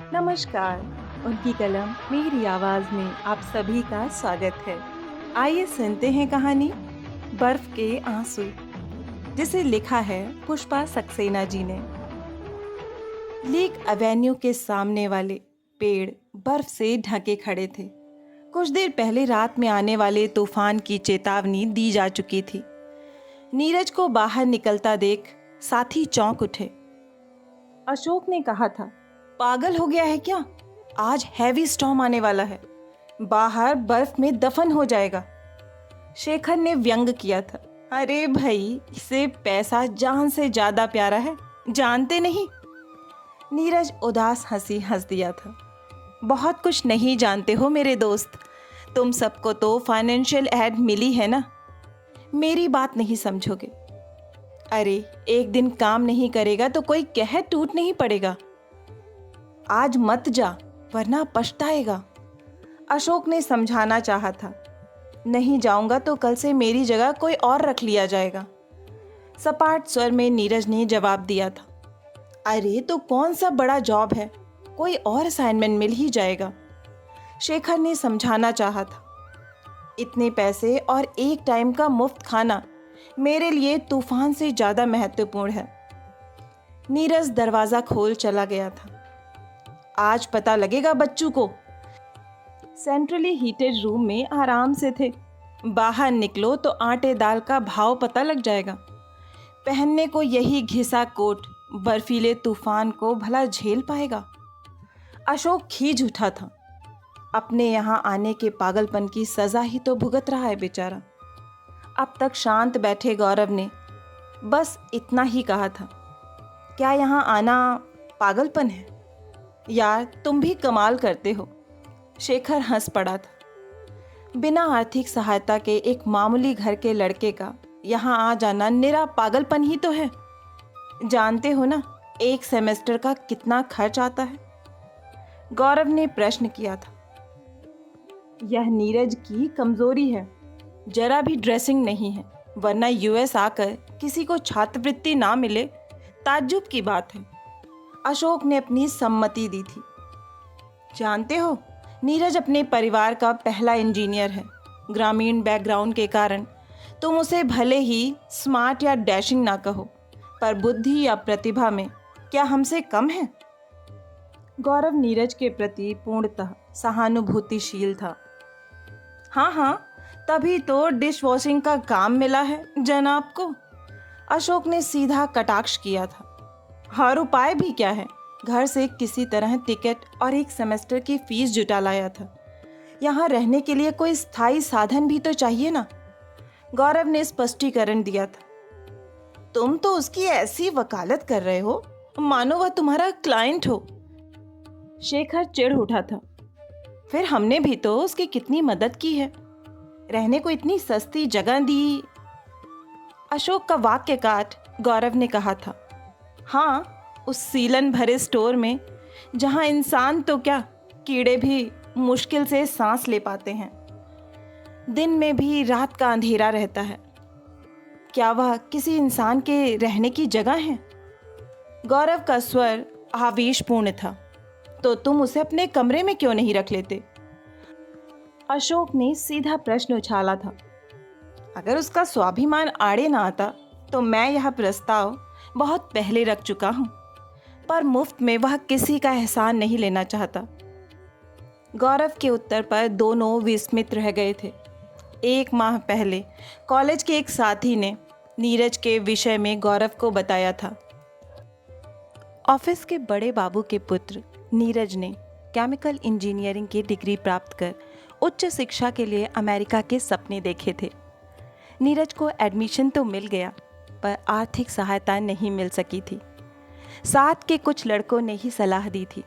नमस्कार। उनकी कलम मेरी आवाज़ में आप सभी का स्वागत है। आइए सुनते हैं कहानी बर्फ के आंसू, जिसे लिखा है पुष्पा सक्सेना जी ने। लेक एवेन्यू के सामने वाले पेड़ बर्फ से ढके खड़े थे। कुछ देर पहले रात में आने वाले तूफान की चेतावनी दी जा चुकी थी। नीरज को बाहर निकलता देख साथी चौंक उठे। अशोक ने कहा था, पागल हो गया है क्या? आज हैवी स्टॉर्म आने वाला है, बाहर बर्फ में दफन हो जाएगा। शेखर ने व्यंग किया था, अरे भाई, इसे पैसा जान से ज्यादा प्यारा है, जानते नहीं? नीरज उदास हंसी हंस दिया था। बहुत कुछ नहीं जानते हो मेरे दोस्त, तुम सबको तो फाइनेंशियल एड मिली है ना, मेरी बात नहीं समझोगे। अरे एक दिन काम नहीं करेगा तो कोई कह टूट नहीं पड़ेगा। आज मत जा वरना पछताएगा। अशोक ने समझाना चाहा था, नहीं जाऊंगा तो कल से मेरी जगह कोई और रख लिया जाएगा। सपाट स्वर में नीरज ने जवाब दिया था, अरे तो कौन सा बड़ा जॉब है, कोई और असाइनमेंट मिल ही जाएगा। शेखर ने समझाना चाहा था, इतने पैसे और एक टाइम का मुफ्त खाना मेरे लिए तूफान से ज्यादा महत्वपूर्ण है। नीरज दरवाजा खोल चला गया था। आज पता लगेगा बच्चों को। सेंट्रली हीटेड रूम में आराम से थे, बाहर निकलो तो आटे दाल का भाव पता लग जाएगा। पहनने को यही घिसा कोट बर्फीले तूफान को भला झेल पाएगा? अशोक खींच उठा था। अपने यहाँ आने के पागलपन की सजा ही तो भुगत रहा है बेचारा। अब तक शांत बैठे गौरव ने बस इतना ही कहा था, क्या यहाँ आना पागलपन है? यार तुम भी कमाल करते हो। शेखर हंस पड़ा था। बिना आर्थिक सहायता के एक मामूली घर के लड़के का यहाँ आ जाना निरा पागलपन ही तो है। जानते हो ना एक सेमेस्टर का कितना खर्च आता है? गौरव ने प्रश्न किया था। यह नीरज की कमजोरी है, जरा भी ड्रेसिंग नहीं है, वरना यूएस आकर किसी को छात्रवृत्ति ना मिले ताज्जुब की बात है। अशोक ने अपनी सम्मति दी थी। जानते हो नीरज अपने परिवार का पहला इंजीनियर है। ग्रामीण बैकग्राउंड के कारण तुम उसे भले ही स्मार्ट या डैशिंग ना कहो, पर बुद्धि या प्रतिभा में क्या हमसे कम है? गौरव नीरज के प्रति पूर्णतः सहानुभूतिशील था। हाँ हाँ, तभी तो डिश वॉशिंग का काम मिला है जनाब को। अशोक ने सीधा कटाक्ष किया था। हर उपाय भी क्या है, घर से किसी तरह टिकट और एक सेमेस्टर की फीस जुटा लाया था। यहाँ रहने के लिए कोई स्थायी साधन भी तो चाहिए ना। गौरव ने स्पष्टीकरण दिया था। तुम तो उसकी ऐसी वकालत कर रहे हो मानो वह तुम्हारा क्लाइंट हो। शेखर चिढ़ उठा था। फिर हमने भी तो उसकी कितनी मदद की है, रहने को इतनी सस्ती जगह दी। अशोक का वाक्य काट गौरव ने कहा था, हाँ उस सीलन भरे स्टोर में जहां इंसान तो क्या कीड़े भी मुश्किल से सांस ले पाते हैं। दिन में भी रात का अंधेरा रहता है, क्या वह किसी इंसान के रहने की जगह है? गौरव का स्वर आवेशपूर्ण था। तो तुम उसे अपने कमरे में क्यों नहीं रख लेते? अशोक ने सीधा प्रश्न उछाला था। अगर उसका स्वाभिमान आड़े ना आता तो मैं यह प्रस्ताव बहुत पहले रख चुका हूं, पर मुफ्त में वह किसी का एहसान नहीं लेना चाहता। गौरव के उत्तर पर दोनों विस्मित रह गए थे। 1 माह पहले कॉलेज के एक साथी ने नीरज के विषय में गौरव को बताया था। ऑफिस के बड़े बाबू के पुत्र नीरज ने केमिकल इंजीनियरिंग की डिग्री प्राप्त कर उच्च शिक्षा के लिए अमेरिका के सपने देखे थे। नीरज को एडमिशन तो मिल गया, पर आर्थिक सहायता नहीं मिल सकी थी। साथ के कुछ लड़कों ने ही सलाह दी थी,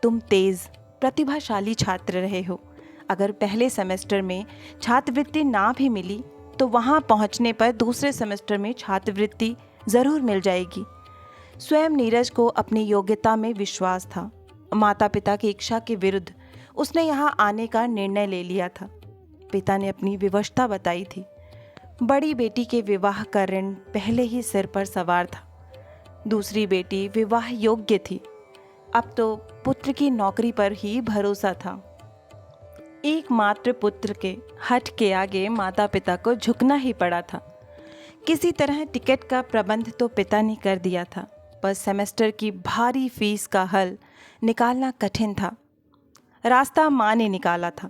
तुम तेज प्रतिभाशाली छात्र रहे हो, अगर पहले सेमेस्टर में छात्रवृत्ति ना भी मिली तो वहाँ पहुँचने पर दूसरे सेमेस्टर में छात्रवृत्ति ज़रूर मिल जाएगी। स्वयं नीरज को अपनी योग्यता में विश्वास था। माता पिता की इच्छा के विरुद्ध उसने यहाँ आने का निर्णय ले लिया था। पिता ने अपनी विवशता बताई थी। बड़ी बेटी के विवाह का ऋण पहले ही सिर पर सवार था। दूसरी बेटी विवाह योग्य थी। अब तो पुत्र की नौकरी पर ही भरोसा था। एकमात्र पुत्र के हठ के आगे माता पिता को झुकना ही पड़ा था। किसी तरह टिकट का प्रबंध तो पिता ने कर दिया था, पर सेमेस्टर की भारी फीस का हल निकालना कठिन था। रास्ता माँ ने निकाला था।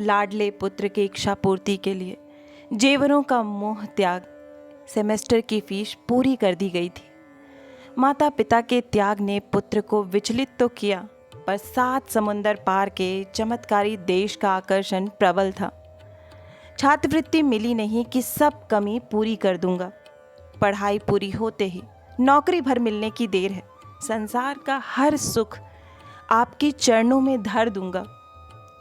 लाडले पुत्र की इच्छा पूर्ति के लिए जेवरों का मोह त्याग सेमेस्टर की फीस पूरी कर दी गई थी। माता पिता के त्याग ने पुत्र को विचलित तो किया, पर 7 समुंदर पार के चमत्कारी देश का आकर्षण प्रबल था। छात्रवृत्ति मिली नहीं कि सब कमी पूरी कर दूंगा। पढ़ाई पूरी होते ही नौकरी भर मिलने की देर है। संसार का हर सुख आपके चरणों में धर दूंगा।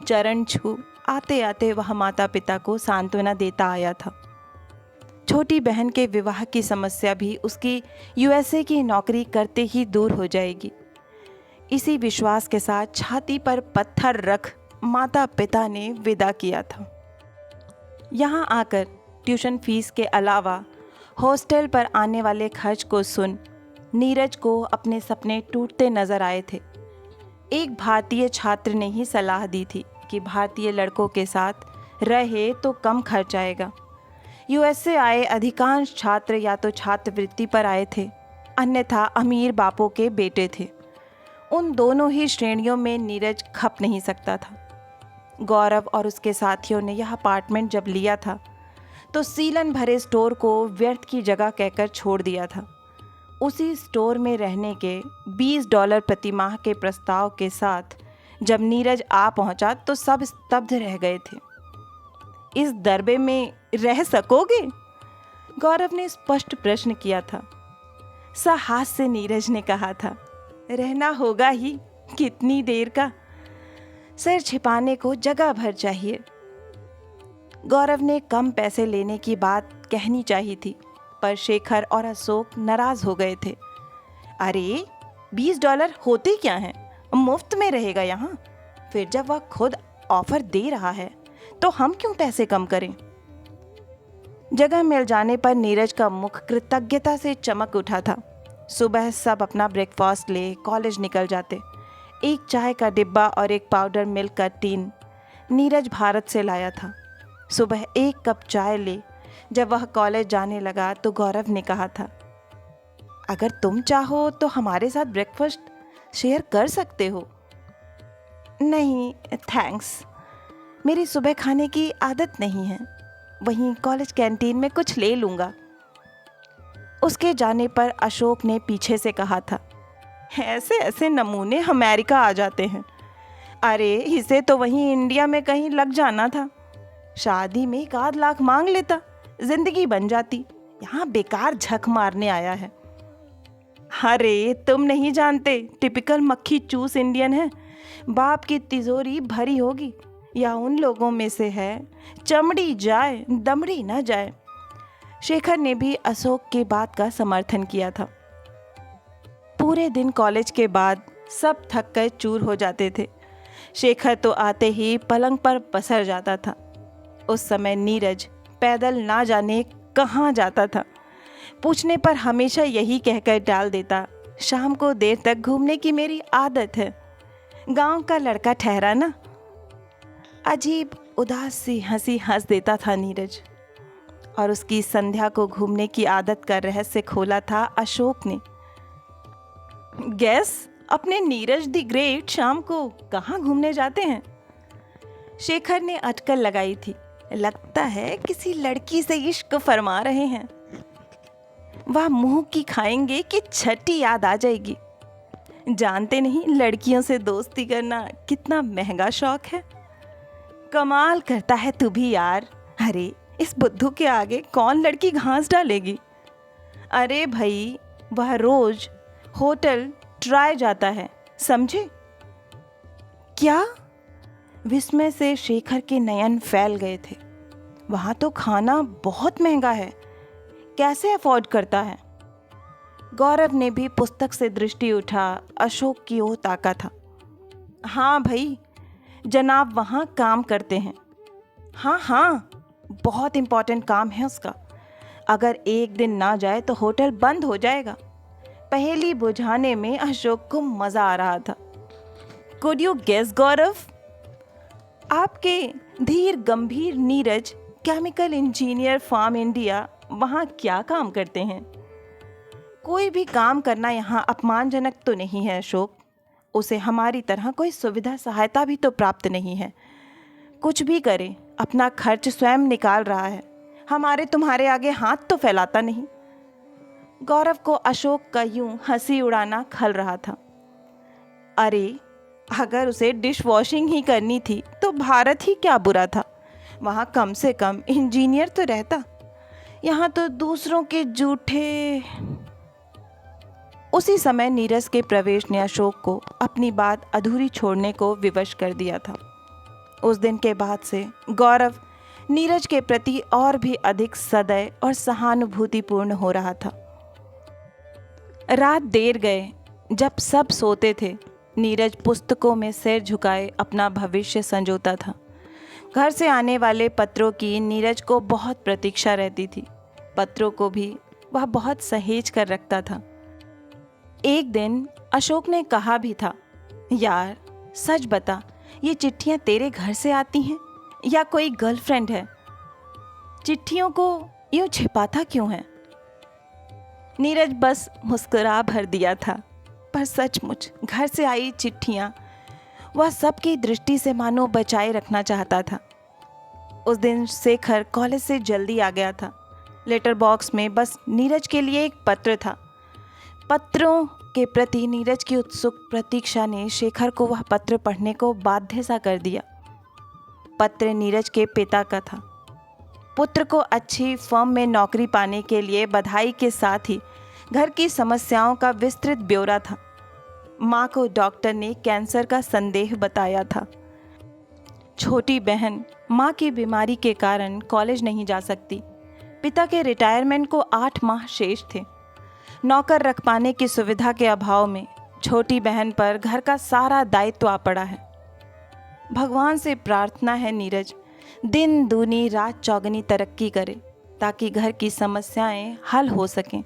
चरण छू आते आते वह माता पिता को सांत्वना देता आया था। छोटी बहन के विवाह की समस्या भी उसकी यूएसए की नौकरी करते ही दूर हो जाएगी। इसी विश्वास के साथ छाती पर पत्थर रख माता पिता ने विदा किया था। यहाँ आकर ट्यूशन फीस के अलावा हॉस्टल पर आने वाले खर्च को सुन नीरज को अपने सपने टूटते नजर आए थे। एक भारतीय छात्र ने ही सलाह दी थी कि भारतीय लड़कों के साथ रहे तो कम खर्च आएगा। यूएसए आए अधिकांश छात्र या तो छात्रवृत्ति पर आए थे, अन्यथा अमीर बापों के बेटे थे। उन दोनों ही श्रेणियों में नीरज खप नहीं सकता था। गौरव और उसके साथियों ने यह अपार्टमेंट जब लिया था तो सीलन भरे स्टोर को व्यर्थ की जगह कहकर छोड़ दिया था। उसी स्टोर में रहने के $20 प्रति माह के प्रस्ताव के साथ जब नीरज आ पहुंचा तो सब स्तब्ध रह गए थे। इस दरबे में रह सकोगे? गौरव ने स्पष्ट प्रश्न किया था। साहस से नीरज ने कहा था, रहना होगा ही, कितनी देर का, सिर छिपाने को जगह भर चाहिए। गौरव ने कम पैसे लेने की बात कहनी चाहिए थी, पर शेखर और अशोक नाराज हो गए थे। अरे $20 होते क्या हैं, मुफ्त में रहेगा यहाँ। फिर जब वह खुद ऑफर दे रहा है तो हम क्यों पैसे कम करें। जगह मिल जाने पर नीरज का मुख कृतज्ञता से चमक उठा था। सुबह सब अपना ब्रेकफास्ट ले कॉलेज निकल जाते। एक चाय का डिब्बा और एक पाउडर मिल्क का टीन नीरज भारत से लाया था। सुबह 1 कप चाय ले जब वह कॉलेज जाने लगा तो गौरव ने कहा था, अगर तुम चाहो तो हमारे साथ ब्रेकफास्ट शेयर कर सकते हो। नहीं थैंक्स, मेरी सुबह खाने की आदत नहीं है, वहीं कॉलेज कैंटीन में कुछ ले लूँगा। उसके जाने पर अशोक ने पीछे से कहा था, ऐसे ऐसे नमूने अमेरिका आ जाते हैं। अरे इसे तो वहीं इंडिया में कहीं लग जाना था, शादी में 1 लाख मांग लेता, जिंदगी बन जाती। यहाँ बेकार झक मारने आया है। अरे तुम नहीं जानते, टिपिकल मक्खी चूस इंडियन है। बाप की तिजोरी भरी होगी, या उन लोगों में से है चमड़ी जाए दमड़ी ना जाए। शेखर ने भी अशोक की बात का समर्थन किया था। पूरे दिन कॉलेज के बाद सब थक कर चूर हो जाते थे। शेखर तो आते ही पलंग पर पसर जाता था। उस समय नीरज पैदल ना जाने कहाँ जाता था। पूछने पर हमेशा यही कहकर टाल देता, शाम को देर तक घूमने की मेरी आदत है, गांव का लड़का ठहरा ना। अजीब उदास सी हंसी हंस देता था नीरज। और उसकी संध्या को घूमने की आदत का रहस्य खोला था अशोक ने। गैस अपने नीरज द ग्रेट शाम को कहाँ घूमने जाते हैं? शेखर ने अटकल लगाई थी। लगता है किसी लड़की से इश्क फरमा रहे हैं। वह मुंह की खाएंगे कि छठी याद आ जाएगी। जानते नहीं लड़कियों से दोस्ती करना कितना महंगा शौक है। कमाल करता है तू भी यार। अरे इस बुद्धू के आगे कौन लड़की घास डालेगी। अरे भाई वह रोज होटल ट्राई जाता है, समझे? क्या? विस्मय से शेखर के नयन फैल गए थे। वहाँ तो खाना बहुत महंगा है, कैसे अफोर्ड करता है? गौरव ने भी पुस्तक से दृष्टि उठा अशोक की ओर ताका था। हाँ भाई, जनाब वहाँ काम करते हैं। हाँ, बहुत इम्पोर्टेंट काम है उसका। अगर एक दिन ना जाए तो होटल बंद हो जाएगा। पहेली बुझाने में अशोक को मजा आ रहा था। Could you guess Gaurav? आपके धीर गंभीर Neeraj chemical engineer firm India वहाँ क्या काम करते हैं? कोई भी काम करना यहाँ अपमानजनक तो नहीं है अशोक। उसे हमारी तरह कोई सुविधा सहायता भी तो प्राप्त नहीं है। कुछ भी करे अपना खर्च स्वयं निकाल रहा है, हमारे तुम्हारे आगे हाथ तो फैलाता नहीं। गौरव को अशोक का यूं हंसी उड़ाना खल रहा था। अरे अगर उसे डिश वॉशिंग ही करनी थी तो भारत ही क्या बुरा था, वहाँ कम से कम इंजीनियर तो रहता। यहाँ तो दूसरों के जूठे। उसी समय नीरज के प्रवेश ने अशोक को अपनी बात अधूरी छोड़ने को विवश कर दिया था। उस दिन के बाद से गौरव नीरज के प्रति और भी अधिक सदैव और सहानुभूतिपूर्ण हो रहा था। रात देर गए, जब सब सोते थे, नीरज पुस्तकों में सिर झुकाए अपना भविष्य संजोता था। घर से आने वाले पत्रों की नीरज को बहुत प्रतीक्षा रहती थी। पत्रों को भी वह बहुत सहेज कर रखता था। एक दिन अशोक ने कहा भी था, यार सच बता, ये चिट्ठियाँ तेरे घर से आती हैं या कोई गर्लफ्रेंड है? चिट्ठियों को यूँ छिपाता क्यों है? नीरज बस मुस्कुरा भर दिया था, पर सचमुच घर से आई चिट्ठियाँ वह सबकी दृष्टि से मानो बचाए रखना चाहता था। उस दिन शेखर कॉलेज से जल्दी आ गया था। लेटर बॉक्स में बस नीरज के लिए एक पत्र था। पत्रों के प्रति नीरज की उत्सुक प्रतीक्षा ने शेखर को वह पत्र पढ़ने को बाध्य सा कर दिया। पत्र नीरज के पिता का था। पुत्र को अच्छी फर्म में नौकरी पाने के लिए बधाई के साथ ही घर की समस्याओं का विस्तृत ब्यौरा था। माँ को डॉक्टर ने कैंसर का संदेह बताया था। छोटी बहन माँ की बीमारी के कारण कॉलेज नहीं जा सकती। पिता के रिटायरमेंट को 8 माह शेष थे। नौकर रख पाने की सुविधा के अभाव में छोटी बहन पर घर का सारा दायित्व आ पड़ा है। भगवान से प्रार्थना है नीरज दिन दूनी रात चौगनी तरक्की करे, ताकि घर की समस्याएं हल हो सकें।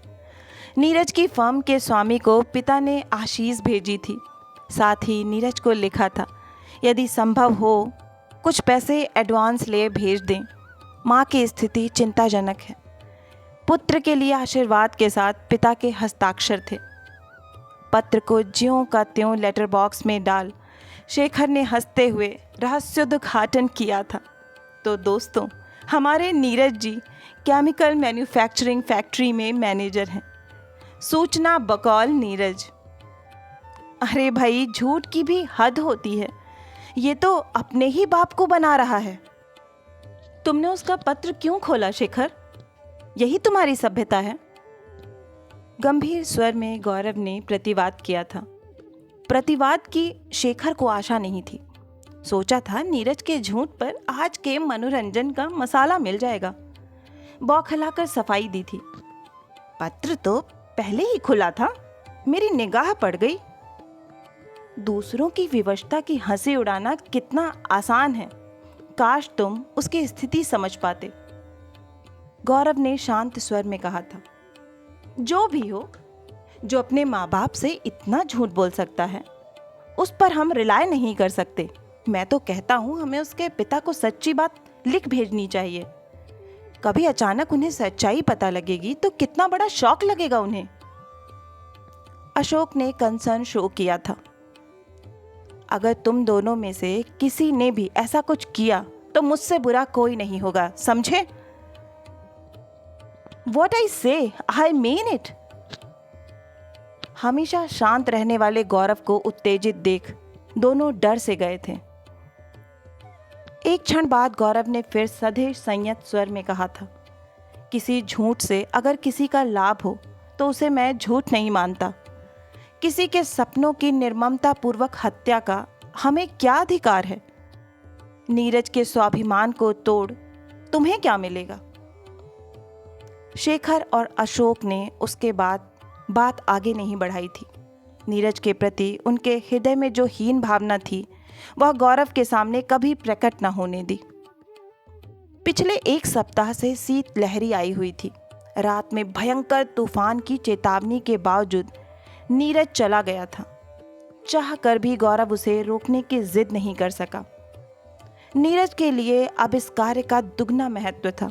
नीरज की फर्म के स्वामी को पिता ने आशीष भेजी थी। साथ ही नीरज को लिखा था, यदि संभव हो कुछ पैसे एडवांस ले भेज दें। माँ की स्थिति चिंताजनक है। पुत्र के लिए आशीर्वाद के साथ पिता के हस्ताक्षर थे। पत्र को ज्यों का त्यों लेटर बॉक्स में डाल शेखर ने हंसते हुए रहस्योद्घाटन किया था। तो दोस्तों, हमारे Neeraj ji chemical manufacturing factory में मैनेजर हैं। सूचना बकौल नीरज। अरे भाई, झूठ की भी हद होती है। ये तो अपने ही बाप को बना रहा है। तुमने उसका पत्र क्यों खोला शेखर? यही तुम्हारी सभ्यता है? गंभीर स्वर में गौरव ने प्रतिवाद किया था। प्रतिवाद की शेखर को आशा नहीं थी। सोचा था नीरज के झूठ पर आज के मनोरंजन का मसाला मिल जाएगा। बौखलाकर सफाई दी थी। पत्र तो पहले ही खुला था, मेरी निगाह पड़ गई। दूसरों की विवशता की हंसी उड़ाना कितना आसान है। काश तुम उसकी स्थिति समझ पाते। गौरव ने शांत स्वर में कहा था। जो भी हो, जो अपने माँ बाप से इतना झूठ बोल सकता है, उस पर हम रिलाय नहीं कर सकते। मैं तो कहता हूँ हमें उसके पिता को सच्ची बात लिख भेजनी चाहिए। कभी अचानक उन्हें सच्चाई पता लगेगी तो कितना बड़ा शॉक लगेगा उन्हें। अशोक ने कंसर्न शो किया था। अगर तुम दोनों में से किसी ने भी ऐसा कुछ किया तो मुझसे बुरा कोई नहीं होगा, समझे? What I say, I mean it. हमेशा शांत रहने वाले गौरव को उत्तेजित देख दोनों डर से गए थे। एक क्षण बाद गौरव ने फिर सधे संयत स्वर में कहा था, किसी झूठ से अगर किसी का लाभ हो तो उसे मैं झूठ नहीं मानता। किसी के सपनों की निर्ममता पूर्वक हत्या का हमें क्या अधिकार है? नीरज के स्वाभिमान को तोड़ तुम्हें क्या मिलेगा? शेखर और अशोक ने उसके बाद बात आगे नहीं बढ़ाई थी। नीरज के प्रति उनके हृदय में जो हीन भावना थी वह गौरव के सामने कभी प्रकट न होने दी। पिछले 1 सप्ताह से शीत लहरी आई हुई थी। रात में भयंकर तूफान की चेतावनी के बावजूद नीरज चला गया था। चाह कर भी गौरव उसे रोकने की जिद नहीं कर सका। नीरज के लिए अब इस कार्य का दुगना महत्व था।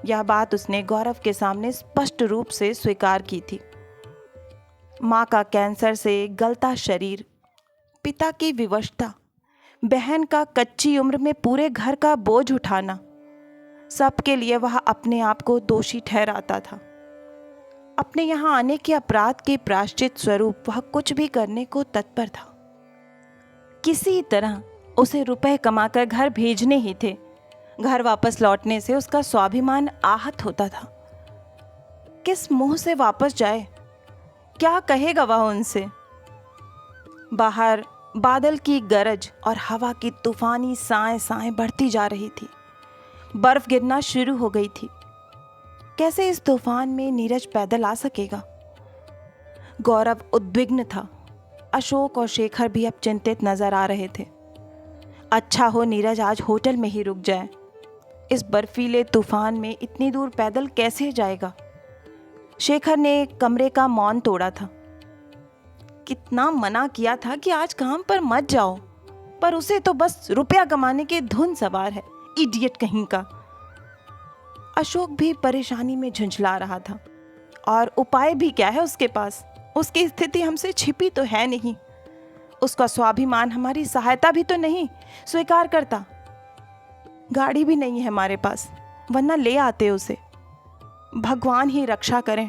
यह बात उसने गौरव के सामने स्पष्ट रूप से स्वीकार की थी। माँ का कैंसर से गलता शरीर, पिता की विवशता, बहन का कच्ची उम्र में पूरे घर का बोझ उठाना, सबके लिए वह अपने आप को दोषी ठहराता था। अपने यहाँ आने के अपराध के प्रायश्चित स्वरूप वह कुछ भी करने को तत्पर था। किसी तरह उसे रुपए कमाकर घर भेजने ही थे। घर वापस लौटने से उसका स्वाभिमान आहत होता था। किस मुंह से वापस जाए? क्या कहेगा वह उनसे? बाहर बादल की गरज और हवा की तूफानी साएं साएं बढ़ती जा रही थी। बर्फ गिरना शुरू हो गई थी। कैसे इस तूफान में नीरज पैदल आ सकेगा? गौरव उद्विग्न था। अशोक और शेखर भी अब चिंतित नजर आ रहे थे। अच्छा हो नीरज आज होटल में ही रुक जाए। इस बर्फीले तूफान में इतनी दूर पैदल कैसे जाएगा? शेखर ने कमरे का मौन तोड़ा था। कितना मना किया था कि आज काम पर मत जाओ, पर उसे तो बस रुपया कमाने की धुन सवार है, इडियट कहीं का। अशोक भी परेशानी में झुंझला रहा था। और उपाय भी क्या है उसके पास? उसकी स्थिति हमसे छिपी तो है नहीं। उसका स्वाभिमान हमारी सहायता भी तो नहीं स्वीकार करता। गाड़ी भी नहीं है हमारे पास, वरना ले आते उसे। भगवान ही रक्षा करें।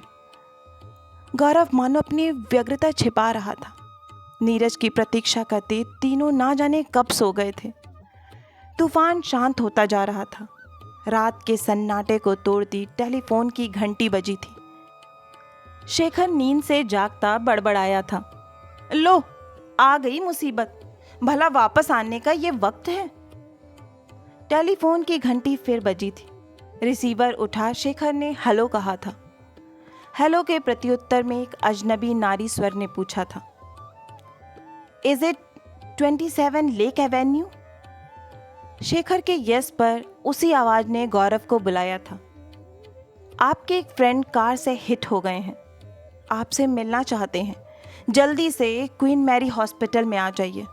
गौरव मानो अपनी व्यग्रता छिपा रहा था। नीरज की प्रतीक्षा करते तीनों ना जाने कब सो गए थे। तूफान शांत होता जा रहा था। रात के सन्नाटे को तोड़ती टेलीफोन की घंटी बजी थी। शेखर नींद से जागता बड़बड़ाया था, लो आ गई मुसीबत, भला वापस आने का ये वक्त है? टेलीफोन की घंटी फिर बजी थी। रिसीवर उठा शेखर ने हेलो कहा था। हेलो के प्रत्युत्तर में एक अजनबी नारी स्वर ने पूछा था, is it 27 lake Avenue? Shekhar के यस पर उसी आवाज ने गौरव को बुलाया था। आपके एक फ्रेंड कार से हिट हो गए हैं, आपसे मिलना चाहते हैं, जल्दी से क्वीन मैरी हॉस्पिटल में आ जाइए।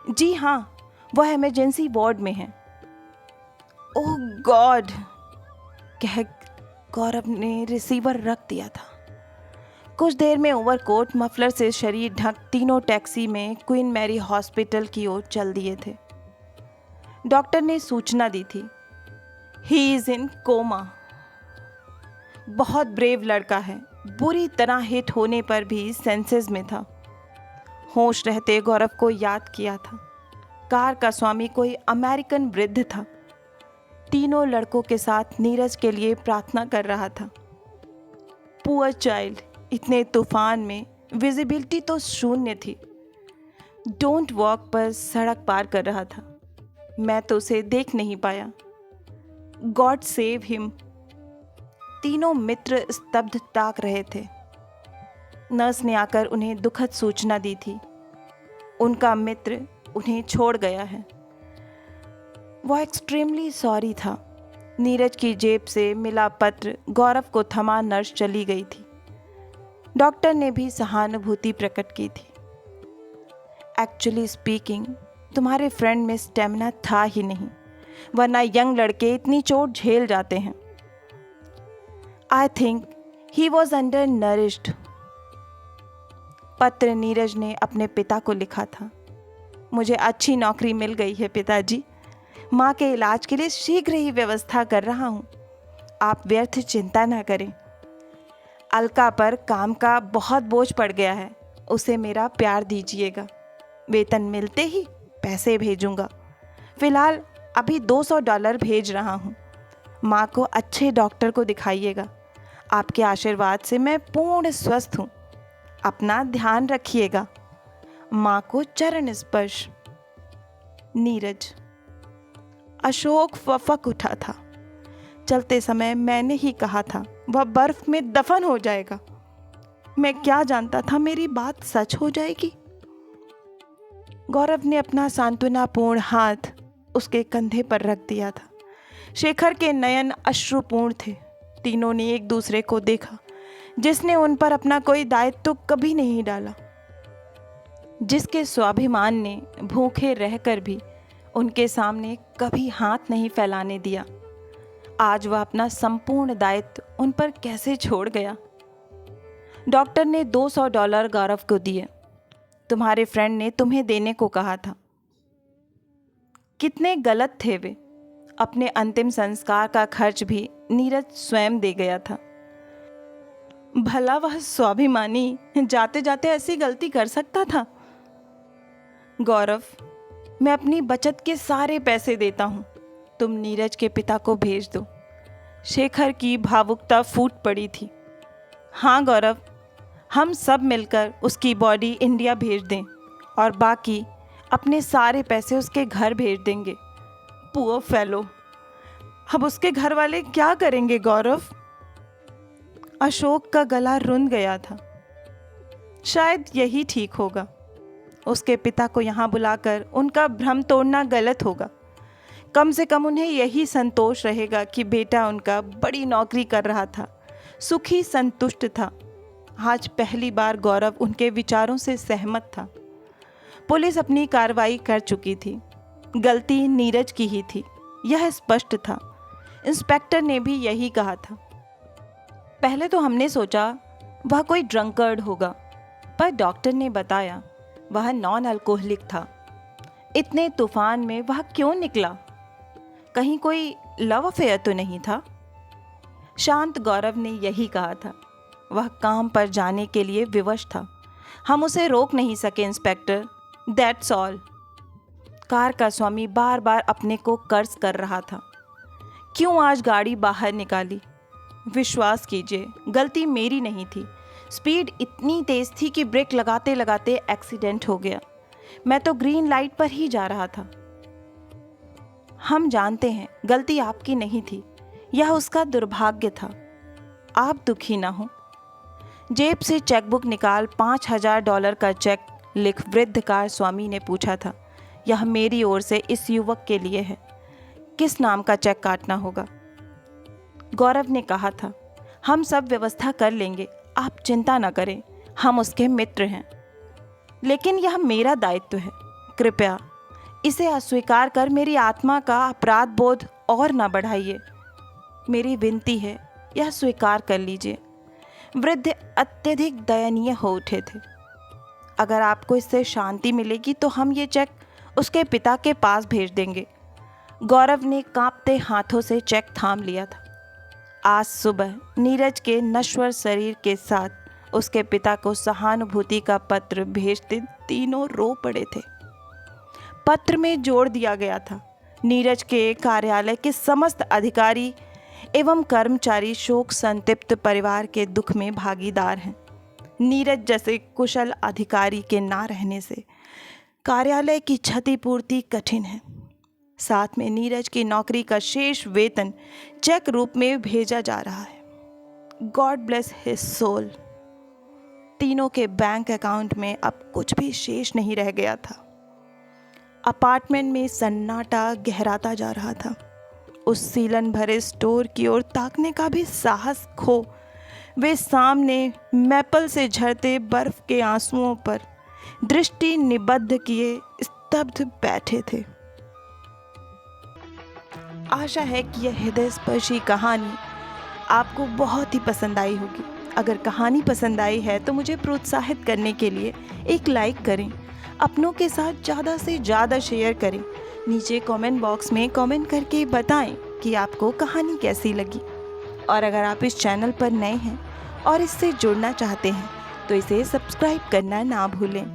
जी हाँ, वह इमरजेंसी वार्ड में है। ओह गॉड, कह गौरव ने रिसीवर रख दिया था। कुछ देर में ओवरकोट मफलर से शरीर ढक तीनों टैक्सी में क्वीन मैरी हॉस्पिटल की ओर चल दिए थे। डॉक्टर ने सूचना दी थी, ही इज इन कोमा। बहुत ब्रेव लड़का है, बुरी तरह हिट होने पर भी सेंसेस में था। होश रहते गौरव को याद किया था। कार का स्वामी कोई अमेरिकन वृद्ध था। तीनों लड़कों के साथ नीरज के लिए प्रार्थना कर रहा था। पुअर चाइल्ड, इतने तूफान में विजिबिलिटी तो शून्य थी। डोंट वॉक पर सड़क पार कर रहा था। मैं तो उसे देख नहीं पाया। God save him. तीनों मित्र स्तब्ध ताक रहे थे। नर्स ने आकर उन्हें दुखद सूचना दी थी, उनका मित्र उन्हें छोड़ गया है। वह एक्सट्रीमली सॉरी था। नीरज की जेब से मिला पत्र गौरव को थमा नर्स चली गई थी। डॉक्टर ने भी सहानुभूति प्रकट की थी। एक्चुअली स्पीकिंग, तुम्हारे फ्रेंड में स्टेमिना था ही नहीं, वरना यंग लड़के इतनी चोट झेल जाते हैं। I think he was under nourished. पत्र नीरज ने अपने पिता को लिखा था, मुझे अच्छी नौकरी मिल गई है पिताजी, माँ के इलाज के लिए शीघ्र ही व्यवस्था कर रहा हूँ, आप व्यर्थ चिंता न करें। अलका पर काम का बहुत बोझ पड़ गया है, उसे मेरा प्यार दीजिएगा। वेतन मिलते ही पैसे भेजूंगा। फिलहाल अभी $200 भेज रहा हूँ। माँ को अच्छे डॉक्टर को दिखाइएगा। आपके आशीर्वाद से मैं पूर्ण स्वस्थ हूँ। अपना ध्यान रखिएगा। माँ को चरण स्पर्श। नीरज। अशोक फफक उठा था। चलते समय मैंने ही कहा था वह बर्फ में दफन हो जाएगा। मैं क्या जानता था मेरी बात सच हो जाएगी। गौरव ने अपना सांत्वनापूर्ण हाथ उसके कंधे पर रख दिया था। शेखर के नयन अश्रुपूर्ण थे। तीनों ने एक दूसरे को देखा। जिसने उन पर अपना कोई दायित्व तो कभी नहीं डाला, जिसके स्वाभिमान ने भूखे रहकर भी उनके सामने कभी हाथ नहीं फैलाने दिया, आज वह अपना संपूर्ण दायित्व उन पर कैसे छोड़ गया। डॉक्टर ने $200 गौरव को दिए। तुम्हारे फ्रेंड ने तुम्हें देने को कहा था। कितने गलत थे वे। अपने अंतिम संस्कार का खर्च भी नीरज स्वयं दे गया था। भला वह स्वाभिमानी जाते जाते ऐसी गलती कर सकता था? गौरव, मैं अपनी बचत के सारे पैसे देता हूँ, तुम नीरज के पिता को भेज दो। शेखर की भावुकता फूट पड़ी थी। हाँ गौरव, हम सब मिलकर उसकी बॉडी इंडिया भेज दें और बाकी अपने सारे पैसे उसके घर भेज देंगे। पुअर फेलो, अब उसके घर वाले क्या करेंगे गौरव? अशोक का गला रुंध गया था। शायद यही ठीक होगा। उसके पिता को यहाँ बुलाकर उनका भ्रम तोड़ना गलत होगा। कम से कम उन्हें यही संतोष रहेगा कि बेटा उनका बड़ी नौकरी कर रहा था, सुखी संतुष्ट था। आज पहली बार गौरव उनके विचारों से सहमत था। पुलिस अपनी कार्रवाई कर चुकी थी। गलती नीरज की ही थी, यह स्पष्ट था। इंस्पेक्टर ने भी यही कहा था। पहले तो हमने सोचा वह कोई ड्रंकर्ड होगा, पर डॉक्टर ने बताया वह नॉन अल्कोहलिक था। इतने तूफान में वह क्यों निकला? कहीं कोई लव अफेयर तो नहीं था? शांत गौरव ने यही कहा था। वह काम पर जाने के लिए विवश था। हम उसे रोक नहीं सके इंस्पेक्टर, दैट्स ऑल। कार का स्वामी बार बार अपने को कर्ज कर रहा था। क्यों आज गाड़ी बाहर निकाली? विश्वास कीजिए, गलती मेरी नहीं थी। स्पीड इतनी तेज थी कि ब्रेक लगाते लगाते एक्सीडेंट हो गया। मैं तो ग्रीन लाइट पर ही जा रहा था। हम जानते हैं गलती आपकी नहीं थी, यह उसका दुर्भाग्य था। आप दुखी ना हो। जेब से चेकबुक निकाल $5000 का चेक लिख वृद्ध कार स्वामी ने पूछा था। यह मेरी ओर से इस युवक के लिए है। किस नाम का चेक काटना होगा? गौरव ने कहा था, हम सब व्यवस्था कर लेंगे, आप चिंता न करें, हम उसके मित्र हैं। लेकिन यह मेरा दायित्व है। कृपया इसे अस्वीकार कर मेरी आत्मा का अपराध बोध और न बढ़ाइए। मेरी विनती है, यह स्वीकार कर लीजिए। वृद्ध अत्यधिक दयनीय हो उठे थे। अगर आपको इससे शांति मिलेगी तो हम ये चेक उसके पिता के पास भेज देंगे। गौरव ने कांपते हाथों से चेक थाम लिया था। आज सुबह नीरज के नश्वर शरीर के साथ उसके पिता को सहानुभूति का पत्र भेजते तीनों रो पड़े थे। पत्र में जोड़ दिया गया था, नीरज के कार्यालय के समस्त अधिकारी एवं कर्मचारी शोक संतप्त परिवार के दुख में भागीदार हैं। नीरज जैसे कुशल अधिकारी के ना रहने से कार्यालय की क्षतिपूर्ति कठिन है। साथ में नीरज की नौकरी का शेष वेतन चेक रूप में भेजा जा रहा है। God bless his soul. तीनों के बैंक अकाउंट में अब कुछ भी शेष नहीं रह गया था। अपार्टमेंट में सन्नाटा गहराता जा रहा था। उस सीलन भरे स्टोर की ओर ताकने का भी साहस खो वे सामने मैपल से झरते बर्फ के आंसुओं पर दृष्टि निबद्ध किए स्तब्ध बैठे थे। आशा है कि यह हृदय स्पर्शी कहानी आपको बहुत ही पसंद आई होगी। अगर कहानी पसंद आई है तो मुझे प्रोत्साहित करने के लिए एक लाइक करें, अपनों के साथ ज़्यादा से ज़्यादा शेयर करें। नीचे कमेंट बॉक्स में कमेंट करके बताएं कि आपको कहानी कैसी लगी। और अगर आप इस चैनल पर नए हैं और इससे जुड़ना चाहते हैं तो इसे सब्सक्राइब करना ना भूलें।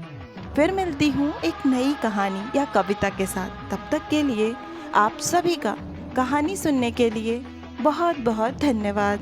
फिर मिलती हूँ एक नई कहानी या कविता के साथ। तब तक के लिए आप सभी का कहानी सुनने के लिए बहुत बहुत धन्यवाद।